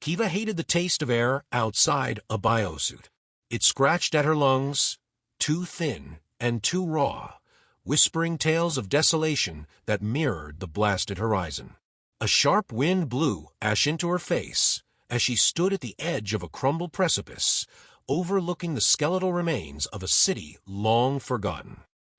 Kiva hated the taste of air outside a biosuit. It scratched at her lungs, too thin and too raw, whispering tales of desolation that mirrored the blasted horizon. A sharp wind blew ash into her face as she stood at the edge of a crumbled precipice, overlooking the skeletal remains of a city long forgotten.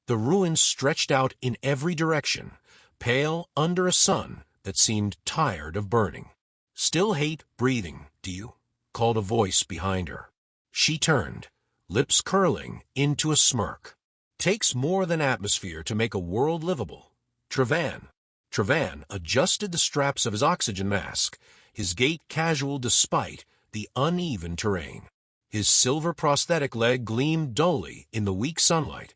The ruins stretched out in every direction, pale under a sun that seemed tired of burning. "Still hate breathing, do you?" called a voice behind her. She turned, lips curling into a smirk. "Takes more than atmosphere to make a world livable. Trevan." Trevan adjusted the straps of his oxygen mask, his gait casual despite the uneven terrain. His silver prosthetic leg gleamed dully in the weak sunlight,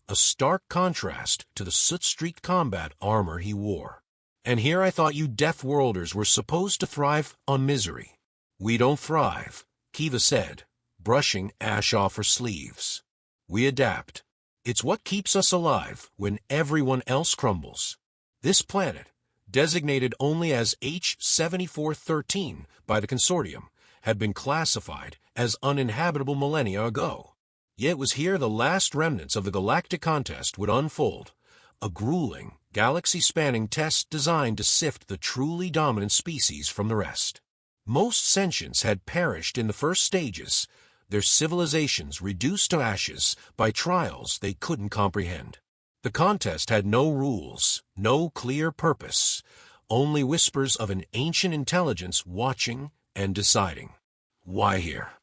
a stark contrast to the soot-streaked combat armor he wore. "And here I thought you Deathworlders were supposed to thrive on misery." "We don't thrive," Kiva said, brushing ash off her sleeves. "We adapt. It's what keeps us alive when everyone else crumbles." This planet, designated only as H7413 by the Consortium, had been classified as uninhabitable millennia ago. Yet it was here the last remnants of the galactic contest would unfold, a grueling, galaxy-spanning test designed to sift the truly dominant species from the rest. Most sentients had perished in the first stages, their civilizations reduced to ashes by trials they couldn't comprehend. The contest had no rules, no clear purpose, only whispers of an ancient intelligence watching and deciding. "Why here?"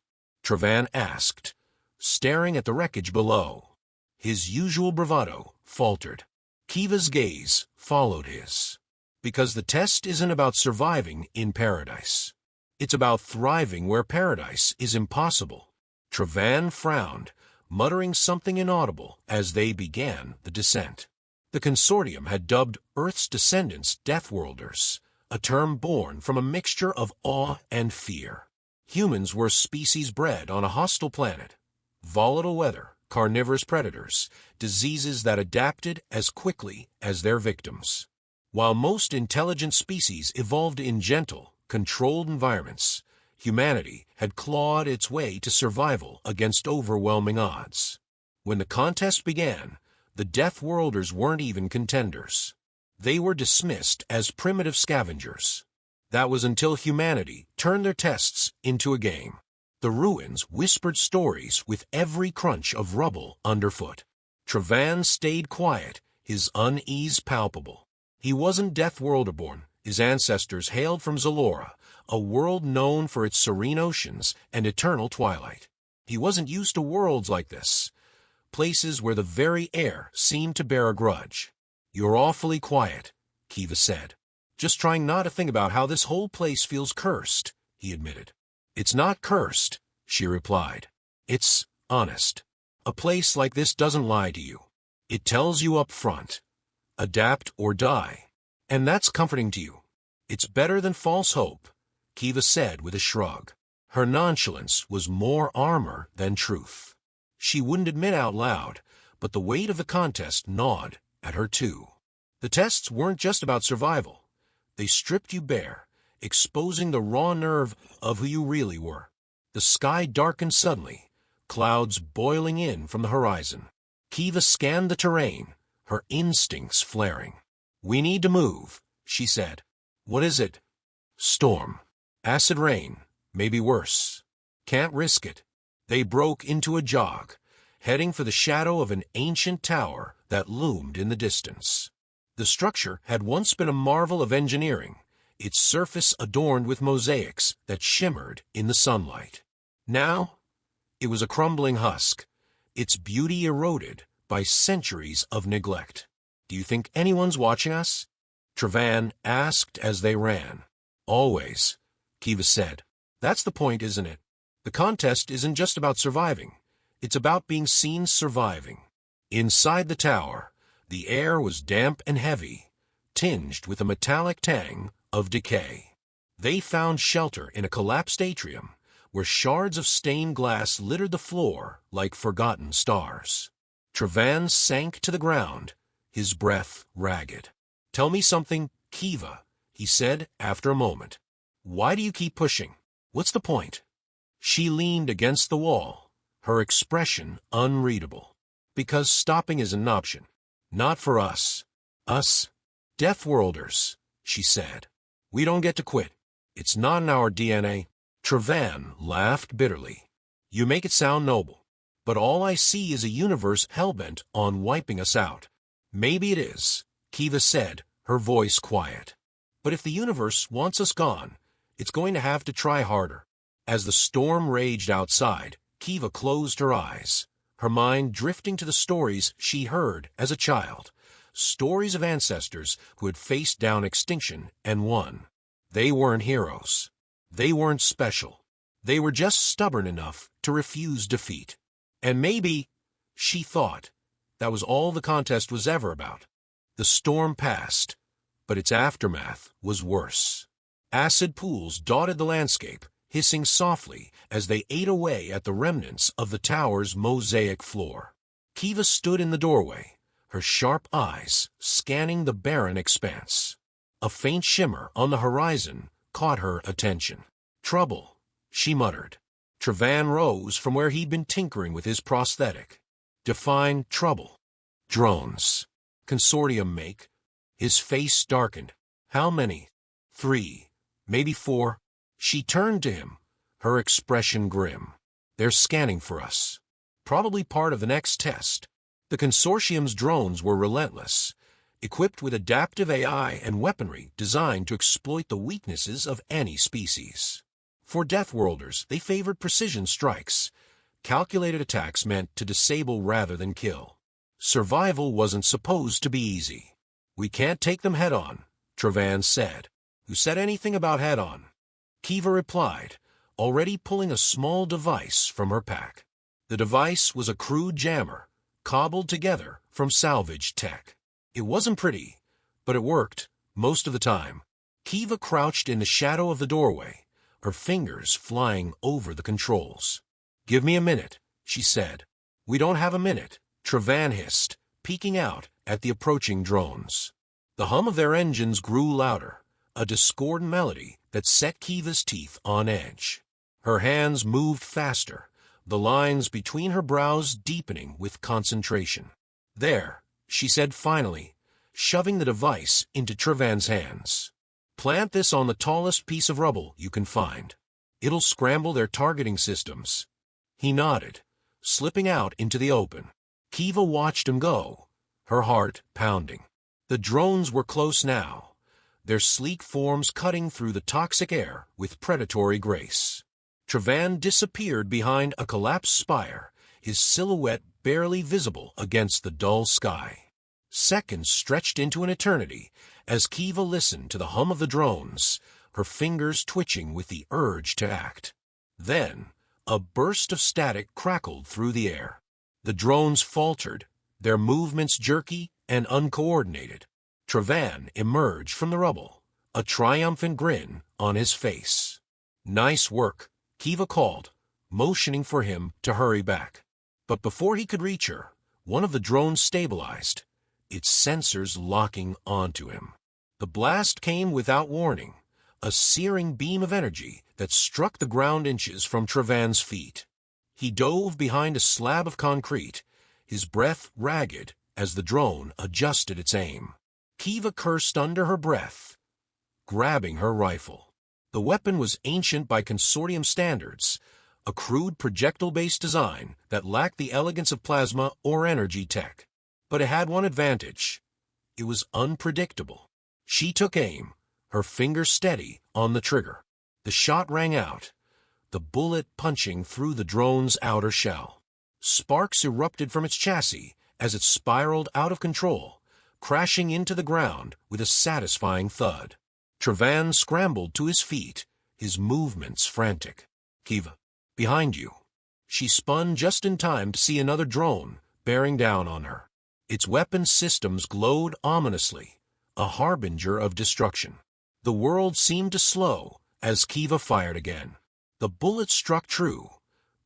Trevan asked, staring at the wreckage below. His usual bravado faltered. Kiva's gaze followed his. "Because the test isn't about surviving in paradise. It's about thriving where paradise is impossible." Trevan frowned, muttering something inaudible as they began the descent. The Consortium had dubbed Earth's descendants Deathworlders, a term born from a mixture of awe and fear. Humans were a species bred on a hostile planet. Volatile weather, carnivorous predators, diseases that adapted as quickly as their victims. While most intelligent species evolved in gentle, controlled environments, humanity had clawed its way to survival against overwhelming odds. When the contest began, the Deathworlders weren't even contenders. They were dismissed as primitive scavengers. That was until humanity turned their tests into a game. The ruins whispered stories with every crunch of rubble underfoot. Trevan stayed quiet, his unease palpable. He wasn't Deathworlder-born. His ancestors hailed from Zalora, a world known for its serene oceans and eternal twilight. He wasn't used to worlds like this, places where the very air seemed to bear a grudge. "You're awfully quiet," Kiva said. "Just trying not to think about how this whole place feels cursed," he admitted. "It's not cursed," she replied. "It's honest. A place like this doesn't lie to you. It tells you up front. Adapt or die. And that's comforting to you. It's better than false hope," Kiva said with a shrug. Her nonchalance was more armor than truth. She wouldn't admit out loud, but the weight of the contest gnawed at her too. The tests weren't just about survival. They stripped you bare, exposing the raw nerve of who you really were. The sky darkened suddenly, clouds boiling in from the horizon. Kiva scanned the terrain, her instincts flaring. "We need to move," she said. "What is it?" "Storm. Acid rain. Maybe worse. Can't risk it." They broke into a jog, heading for the shadow of an ancient tower that loomed in the distance. The structure had once been a marvel of engineering, its surface adorned with mosaics that shimmered in the sunlight. Now, it was a crumbling husk, its beauty eroded by centuries of neglect. "Do you think anyone's watching us?" Trevan asked as they ran. "Always," Kiva said. "That's the point, isn't it? The contest isn't just about surviving. It's about being seen surviving." Inside the tower, the air was damp and heavy, tinged with a metallic tang of decay. They found shelter in a collapsed atrium, where shards of stained glass littered the floor like forgotten stars. Trevan sank to the ground, his breath ragged. "Tell me something, Kiva," he said after a moment. "Why do you keep pushing?" What's the point? She leaned against the wall, her expression unreadable. Because stopping is an option. Not for us. Us? Deathworlders, she said. We don't get to quit. It's not in our DNA. Trevan laughed bitterly. You make it sound noble. But all I see is a universe hellbent on wiping us out. Maybe it is, Kiva said, her voice quiet. But if the universe wants us gone, it's going to have to try harder. As the storm raged outside, Kiva closed her eyes, her mind drifting to the stories she heard as a child. Stories of ancestors who had faced down extinction and won. They weren't heroes. They weren't special. They were just stubborn enough to refuse defeat. And maybe, she thought, that was all the contest was ever about. The storm passed, but its aftermath was worse. Acid pools dotted the landscape, hissing softly as they ate away at the remnants of the tower's mosaic floor. Kiva stood in the doorway, her sharp eyes scanning the barren expanse. A faint shimmer on the horizon caught her attention. Trouble, she muttered. Trevan rose from where he'd been tinkering with his prosthetic. Define trouble. Drones. Consortium make. His face darkened. How many? 3, maybe 4. She turned to him, her expression grim. They're scanning for us. Probably part of the next test. The Consortium's drones were relentless, equipped with adaptive AI and weaponry designed to exploit the weaknesses of any species. For Deathworlders, they favored precision strikes, calculated attacks meant to disable rather than kill. Survival wasn't supposed to be easy. We can't take them head-on, Trevan said. Who said anything about head-on? Kiva replied, already pulling a small device from her pack. The device was a crude jammer, cobbled together from salvaged tech. It wasn't pretty, but it worked, most of the time. Kiva crouched in the shadow of the doorway, her fingers flying over the controls. Give me a minute, she said. We don't have a minute, Trevan hissed, peeking out at the approaching drones. The hum of their engines grew louder, a discordant melody that set Kiva's teeth on edge. Her hands moved faster, the lines between her brows deepening with concentration. There, she said finally, shoving the device into Trevan's hands. Plant this on the tallest piece of rubble you can find. It'll scramble their targeting systems. He nodded, slipping out into the open. Kiva watched him go, her heart pounding. The drones were close now, their sleek forms cutting through the toxic air with predatory grace. Trevan disappeared behind a collapsed spire, his silhouette barely visible against the dull sky. Seconds stretched into an eternity as Kiva listened to the hum of the drones, her fingers twitching with the urge to act. Then, a burst of static crackled through the air. The drones faltered, their movements jerky and uncoordinated. Trevan emerged from the rubble, a triumphant grin on his face. Nice work, Kiva called, motioning for him to hurry back. But before he could reach her, one of the drones stabilized, its sensors locking onto him. The blast came without warning, a searing beam of energy that struck the ground inches from Trevan's feet. He dove behind a slab of concrete, his breath ragged as the drone adjusted its aim. Kiva cursed under her breath, grabbing her rifle. The weapon was ancient by Consortium standards, a crude projectile-based design that lacked the elegance of plasma or energy tech. But it had one advantage. It was unpredictable. She took aim, her finger steady on the trigger. The shot rang out, the bullet punching through the drone's outer shell. Sparks erupted from its chassis as it spiraled out of control, crashing into the ground with a satisfying thud. Trevan scrambled to his feet, his movements frantic. Kiva, behind you. She spun just in time to see another drone bearing down on her. Its weapon systems glowed ominously, a harbinger of destruction. The world seemed to slow as Kiva fired again. The bullet struck true,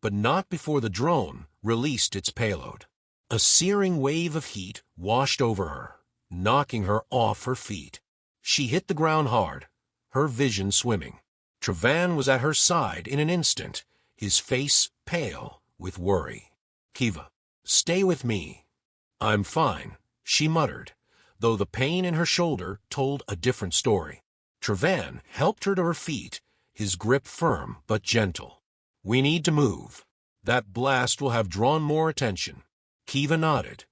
but not before the drone released its payload. A searing wave of heat washed over her, knocking her off her feet. She hit the ground hard, her vision swimming. Trevan was at her side in an instant, his face pale with worry. "Kiva, stay with me." "I'm fine," she muttered, though the pain in her shoulder told a different story. Trevan helped her to her feet, his grip firm but gentle. "We need to move. That blast will have drawn more attention." Kiva nodded,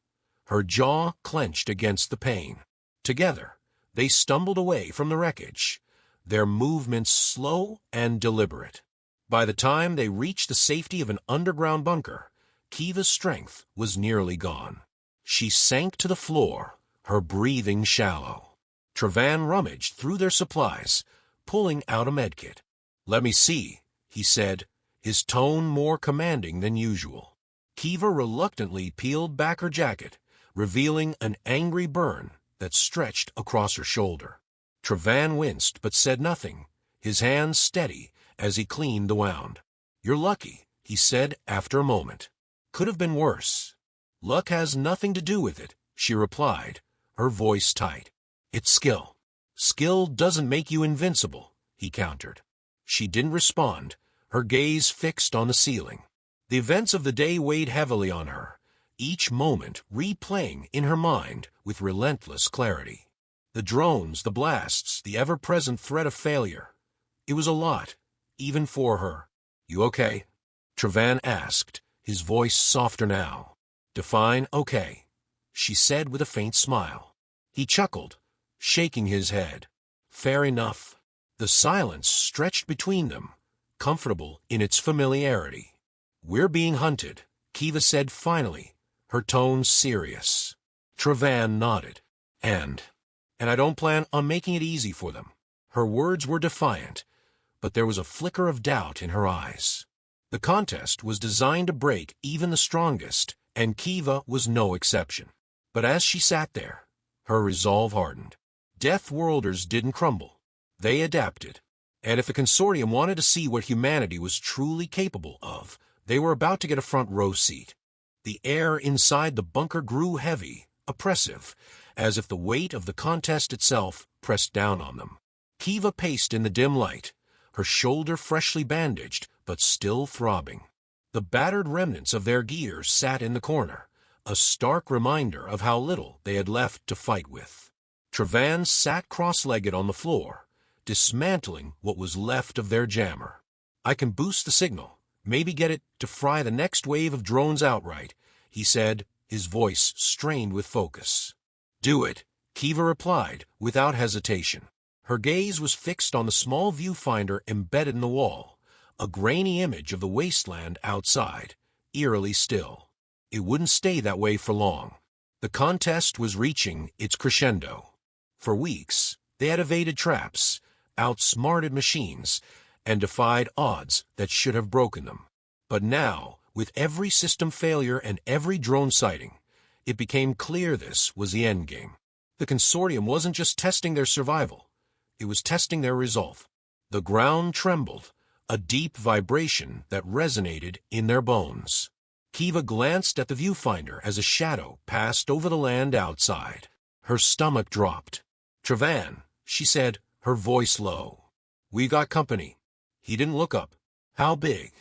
her jaw clenched against the pain. Together, they stumbled away from the wreckage, their movements slow and deliberate. By the time they reached the safety of an underground bunker, Kiva's strength was nearly gone. She sank to the floor, her breathing shallow. Trevan rummaged through their supplies, pulling out a medkit. "Let me see," he said, his tone more commanding than usual. Kiva reluctantly peeled back her jacket, revealing an angry burn that stretched across her shoulder. Trevan winced but said nothing, his hands steady as he cleaned the wound. "You're lucky," he said after a moment. "Could have been worse." "Luck has nothing to do with it," she replied, her voice tight. "It's skill." "Skill doesn't make you invincible," he countered. She didn't respond, her gaze fixed on the ceiling. The events of the day weighed heavily on her, each moment replaying in her mind with relentless clarity. The drones, the blasts, the ever-present threat of failure. It was a lot, even for her. "You okay?" Trevan asked, his voice softer now. "Define okay," she said with a faint smile. He chuckled, shaking his head. "Fair enough." The silence stretched between them, comfortable in its familiarity. "We're being hunted," Kiva said finally, her tone serious. Trevan nodded. And I don't plan on making it easy for them." Her words were defiant, but there was a flicker of doubt in her eyes. The contest was designed to break even the strongest, and Kiva was no exception. But as she sat there, her resolve hardened. Deathworlders didn't crumble. They adapted. And if the Consortium wanted to see what humanity was truly capable of, they were about to get a front row seat. The air inside the bunker grew heavy, oppressive, as if the weight of the contest itself pressed down on them. Kiva paced in the dim light, her shoulder freshly bandaged, but still throbbing. The battered remnants of their gear sat in the corner, a stark reminder of how little they had left to fight with. Trevan sat cross-legged on the floor, dismantling what was left of their jammer. "I can boost the signal, maybe get it to fry the next wave of drones outright," he said, his voice strained with focus. "Do it," Kiva replied, without hesitation. Her gaze was fixed on the small viewfinder embedded in the wall, a grainy image of the wasteland outside, eerily still. It wouldn't stay that way for long. The contest was reaching its crescendo. For weeks, they had evaded traps, outsmarted machines, and defied odds that should have broken them. But now, with every system failure and every drone sighting, it became clear this was the endgame. The Consortium wasn't just testing their survival, it was testing their resolve. The ground trembled, a deep vibration that resonated in their bones. Kiva glanced at the viewfinder as a shadow passed over the land outside. Her stomach dropped. "Trevan," she said, her voice low. "We got company." He didn't look up. "How big?"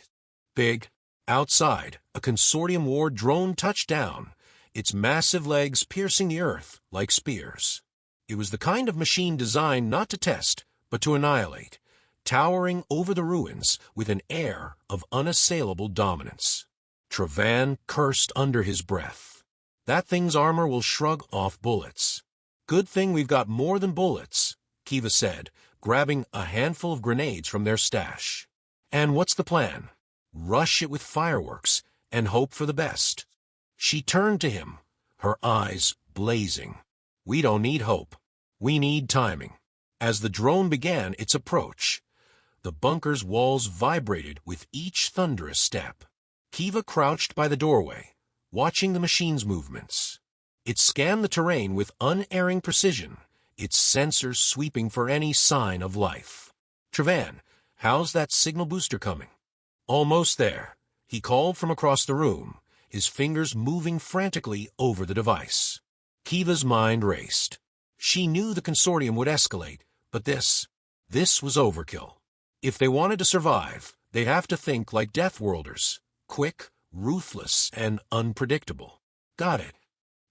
"Big." Outside, a Consortium war drone touched down, its massive legs piercing the earth like spears. It was the kind of machine designed not to test, but to annihilate, towering over the ruins with an air of unassailable dominance. Trevan cursed under his breath. "That thing's armor will shrug off bullets." "Good thing we've got more than bullets," Kiva said, grabbing a handful of grenades from their stash. "And what's the plan?" "Rush it with fireworks and hope for the best." She turned to him, her eyes blazing. "We don't need hope. We need timing." As the drone began its approach, the bunker's walls vibrated with each thunderous step. Kiva crouched by the doorway, watching the machine's movements. It scanned the terrain with unerring precision, its sensors sweeping for any sign of life. "Trevan, how's that signal booster coming?" "Almost there," he called from across the room, his fingers moving frantically over the device. Kiva's mind raced. She knew the Consortium would escalate, but this was overkill. If they wanted to survive, they'd have to think like Deathworlders, quick, ruthless, and unpredictable. Got it,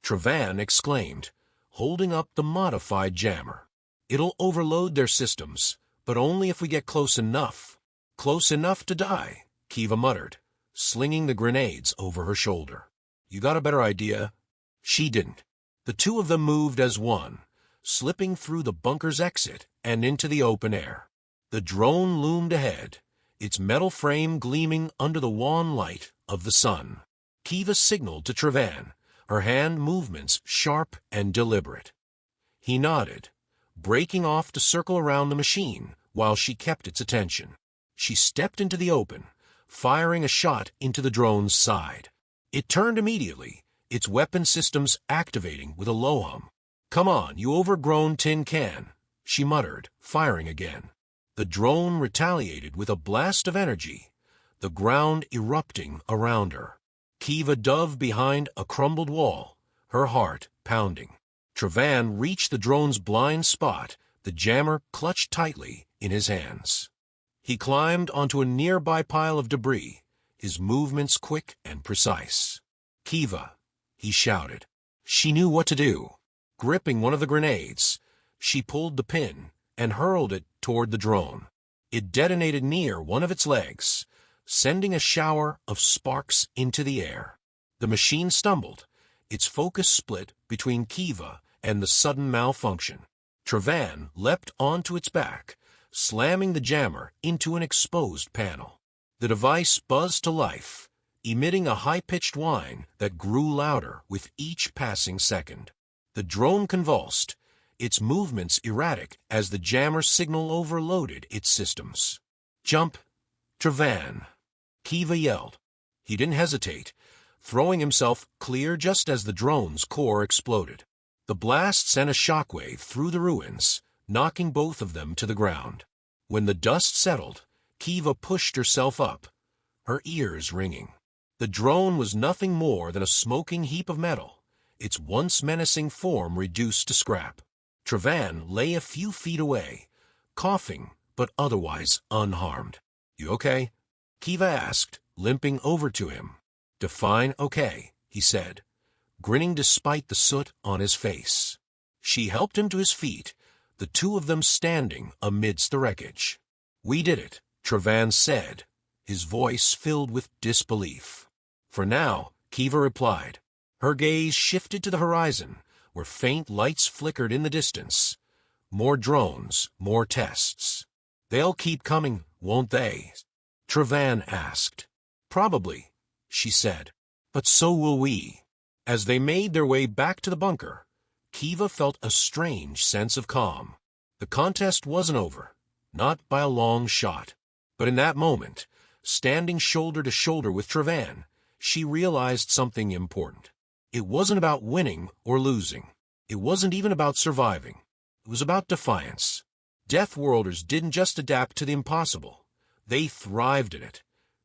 Trevan exclaimed, holding up the modified jammer. It'll overload their systems, but only if we get close enough. Close enough to die, Kiva muttered, slinging the grenades over her shoulder. You got a better idea? She didn't. The two of them moved as one, slipping through the bunker's exit and into the open air. The drone loomed ahead, its metal frame gleaming under the wan light of the sun. Kiva signaled to Trevan, her hand movements sharp and deliberate. He nodded, breaking off to circle around the machine while she kept its attention. She stepped into the open, firing a shot into the drone's side. It turned immediately, its weapon systems activating with a low hum. "Come on, you overgrown tin can," she muttered, firing again. The drone retaliated with a blast of energy, the ground erupting around her. Kiva dove behind a crumbled wall, her heart pounding. Trevan reached the drone's blind spot, the jammer clutched tightly in his hands. He climbed onto a nearby pile of debris, his movements quick and precise. "Kiva," he shouted. She knew what to do. Gripping one of the grenades, she pulled the pin and hurled it toward the drone. It detonated near one of its legs, sending a shower of sparks into the air. The machine stumbled, its focus split between Kiva and the sudden malfunction. Trevan leapt onto its back, slamming the jammer into an exposed panel. The device buzzed to life, emitting a high-pitched whine that grew louder with each passing second. The drone convulsed, its movements erratic as the jammer signal overloaded its systems. "Jump, Trevan," Kiva yelled. He didn't hesitate, throwing himself clear just as the drone's core exploded. The blast sent a shockwave through the ruins, knocking both of them to the ground. When the dust settled, Kiva pushed herself up, her ears ringing. The drone was nothing more than a smoking heap of metal, its once menacing form reduced to scrap. Trevan lay a few feet away, coughing but otherwise unharmed. "You okay?" Kiva asked, limping over to him. "Define okay," he said, grinning despite the soot on his face. She helped him to his feet, the two of them standing amidst the wreckage. "We did it," Trevan said, his voice filled with disbelief. "For now," Kiva replied. Her gaze shifted to the horizon, where faint lights flickered in the distance. More drones, more tests. "They'll keep coming, won't they?" Trevan asked. "Probably," she said, "but so will we." As they made their way back to the bunker, Kiva felt a strange sense of calm. The contest wasn't over, not by a long shot. But in that moment, standing shoulder to shoulder with Trevan, she realized something important. It wasn't about winning or losing. It wasn't even about surviving. It was about defiance. Deathworlders didn't just adapt to the impossible. They thrived in it,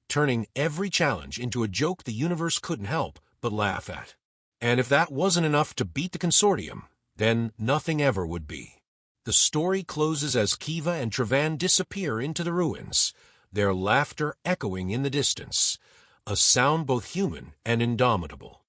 turning every challenge into a joke the universe couldn't help but laugh at. And if that wasn't enough to beat the Consortium, then nothing ever would be. The story closes as Kiva and Trevan disappear into the ruins, their laughter echoing in the distance, a sound both human and indomitable.